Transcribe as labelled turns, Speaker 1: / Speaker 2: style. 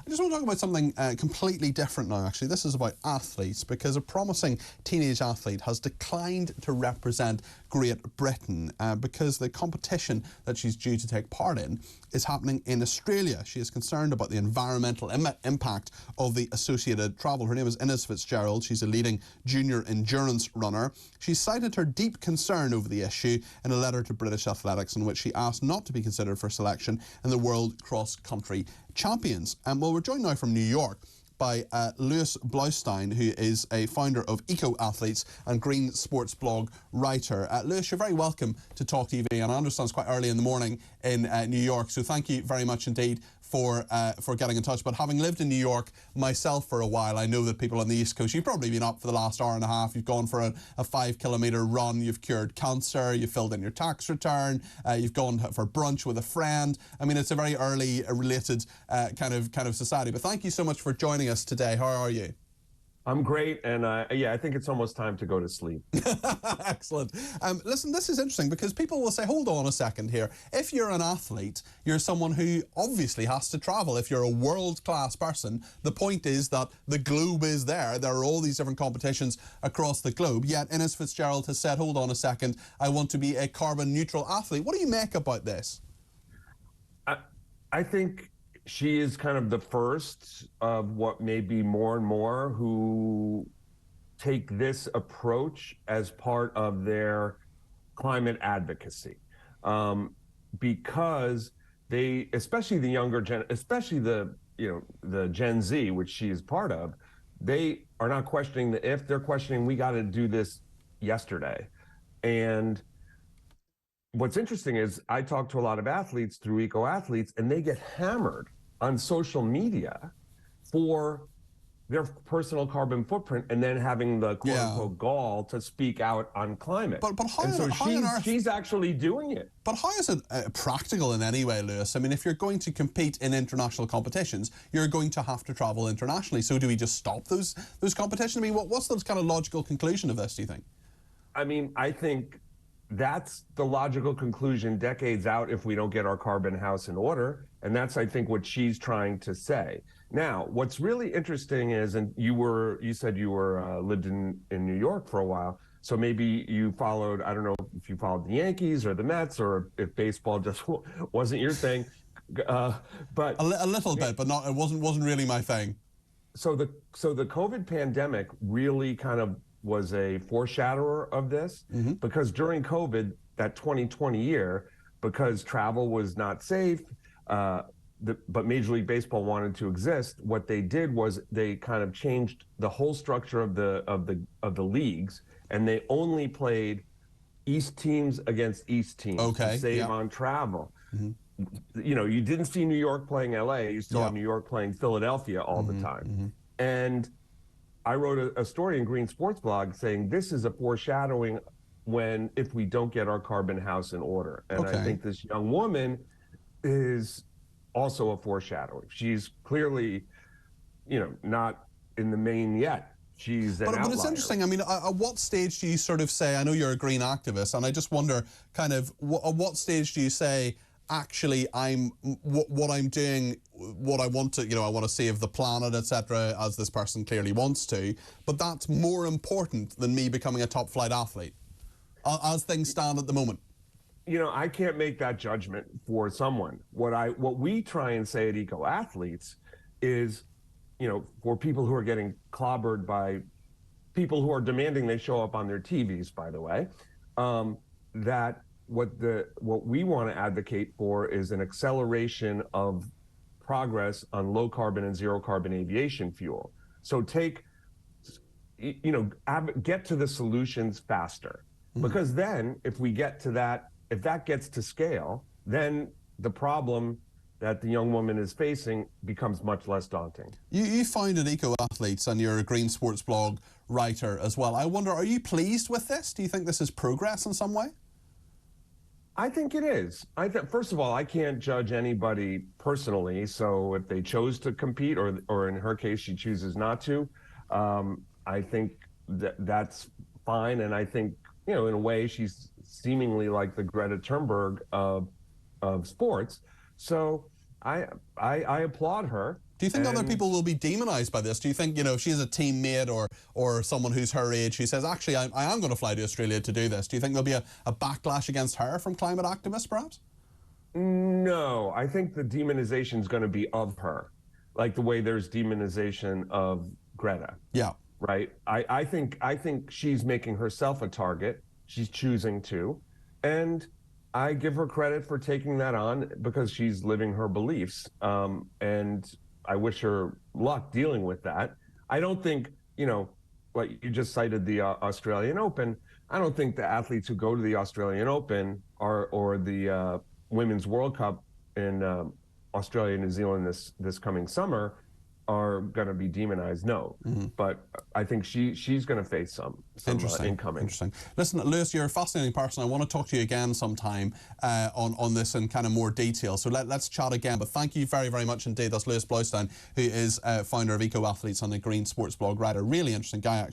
Speaker 1: I just want to talk about something completely different now, actually. This is about athletes, because a promising teenage athlete has declined to represent Great Britain because the competition that she's due to take part in is happening in Australia. She is concerned about the environmental impact of the associated travel. Her name is Innes Fitzgerald. She's a leading junior endurance runner. She cited her deep concern over the issue in a letter to British Athletics, in which she asked not to be considered for selection in the World Cross Country Champions. Well, we're joined now from New York by Lewis Blaustein, who is a founder of Eco Athletes and Green Sports blog writer. Lewis, you're very welcome to talkTV, and I understand it's quite early in the morning in New York, so thank you very much indeed for getting in touch. But having lived in New York myself for a while, I know that people on the East Coast, you've probably been up for the last hour and a half, you've gone for a 5-kilometre run, you've cured cancer, you've filled in your tax return, you've gone for brunch with a friend. I mean, it's a very early related kind of society. But thank you so much for joining us today. How are you?
Speaker 2: I'm great, and yeah, I think it's almost time to go to sleep.
Speaker 1: Excellent. Listen, this is interesting because people will say, hold on a second here. If you're an athlete, you're someone who obviously has to travel. If you're a world-class person, the point is that the globe is there. There are all these different competitions across the globe. Yet Innes Fitzgerald has said, hold on a second, I want to be a carbon-neutral athlete. What do you make about this?
Speaker 2: I think she is kind of the first of what may be more and more who take this approach as part of their climate advocacy, because they, especially the younger gen, especially the Gen Z, which she is part of, they are not questioning the if, they're questioning we got to do this yesterday. And what's interesting is I talk to a lot of athletes through Eco Athletes, and they get hammered on social media for their personal carbon footprint, and then having the quote-unquote gall to speak out on climate.
Speaker 1: But how,
Speaker 2: and so
Speaker 1: how
Speaker 2: she's actually doing it.
Speaker 1: But how is it practical in any way, Lewis? I mean, if you're going to compete in international competitions, you're going to have to travel internationally. So do we just stop those competitions? I mean, what's the kind of logical conclusion of this, do you think?
Speaker 2: I mean, I think that's the logical conclusion decades out if we don't get our carbon house in order. And that's, I think, what she's trying to say. Now, what's really interesting is, and you said you were lived in New York for a while, so maybe you followed, I don't know if you followed the Yankees or the Mets, or if baseball just wasn't your thing, but
Speaker 1: a little bit, but not. It wasn't really my thing.
Speaker 2: So the COVID pandemic really kind of was a foreshadower of this, because during COVID, that 2020 year, because travel was not safe, but Major League Baseball wanted to exist, what they did was they kind of changed the whole structure of the leagues, and they only played East teams against East teams to save on travel. You know, you didn't see New York playing LA, you still have New York playing Philadelphia all the time. And I wrote a story in Green Sports blog saying this is a foreshadowing if we don't get our carbon house in order. And I think this young woman is also a foreshadowing. She's clearly, not in the main yet. She's an outlier. But
Speaker 1: it's interesting. I mean, at what stage do you sort of say, I know you're a green activist, and I just wonder kind of at what stage do you say, actually, what I'm doing, what I want to, I want to save the planet, etc., as this person clearly wants to, but that's more important than me becoming a top flight athlete, as things stand at the moment.
Speaker 2: I can't make that judgment for someone. What we try and say at Eco Athletes is, for people who are getting clobbered by people who are demanding they show up on their TVs, by the way, that what we want to advocate for is an acceleration of progress on low carbon and zero carbon aviation fuel. So get to the solutions faster, because then if we get to that, if that gets to scale, then the problem that the young woman is facing becomes much less daunting.
Speaker 1: You founded Eco Athletes, and you're a Green Sports blog writer as well. I wonder, are you pleased with this? Do you think this is progress in some way?
Speaker 2: I think it is. First of all, I can't judge anybody personally. So if they chose to compete, or in her case, she chooses not to, I think that's fine. And I think, in a way, she's seemingly like the Greta Thunberg of sports. So I applaud her.
Speaker 1: Do you think other people will be demonized by this? Do you think, you know, if she's a teammate or someone who's her age who says, actually, I am going to fly to Australia to do this, do you think there'll be a backlash against her from climate activists, perhaps?
Speaker 2: No, I think the demonization is going to be of her, like the way there's demonization of Greta.
Speaker 1: Yeah.
Speaker 2: Right. I think she's making herself a target. She's choosing to, and I give her credit for taking that on because she's living her beliefs. And I wish her luck dealing with that. I don't think, you know, like you just cited the Australian Open. I don't think the athletes who go to the Australian Open or the Women's World Cup in Australia and New Zealand this coming summer are going to be demonized. No, but I think she's going to face some incoming.
Speaker 1: Interesting. Listen, Lewis, you're a fascinating person. I want to talk to you again sometime on this in kind of more detail. So let's chat again. But thank you very, very much indeed. That's Lewis Blaustein, who is founder of Eco Athletes on the Green Sports blog. Right, a really interesting guy, actually.